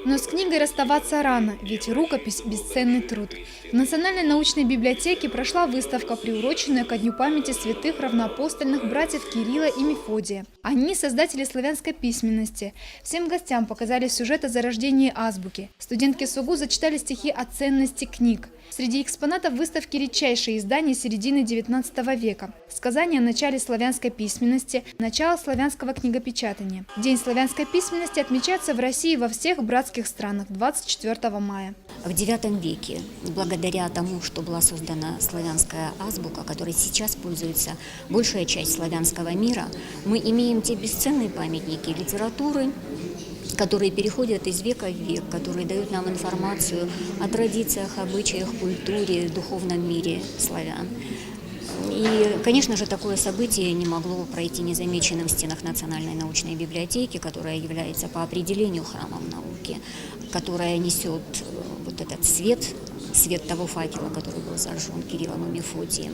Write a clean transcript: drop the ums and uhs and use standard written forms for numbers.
Но с книгой расставаться рано, ведь рукопись – бесценный труд. В Национальной научной библиотеке прошла выставка, приуроченная ко Дню памяти святых равноапостольных братьев Кирилла и Мефодия. Они – создатели славянской письменности. Всем гостям показали сюжет о зарождении азбуки. Студентки СУГУ зачитали стихи о ценности книг. Среди экспонатов выставки редчайшие издания середины XIX века. Сказания о начале славянской письменности, начало славянского книгопечатания. День славянской письменности отмечается в России во всех братских странах 24 мая. В IX веке, благодаря тому, что была создана славянская азбука, которой сейчас пользуется большая часть славянского мира, мы имеем те бесценные памятники литературы, которые переходят из века в век, которые дают нам информацию о традициях, обычаях, культуре, духовном мире славян. И, конечно же, такое событие не могло пройти незамеченным в стенах Национальной научной библиотеки, которая является по определению храмом науки, которая несет вот этот свет того факела, который был зажжен Кириллом и Мефодием.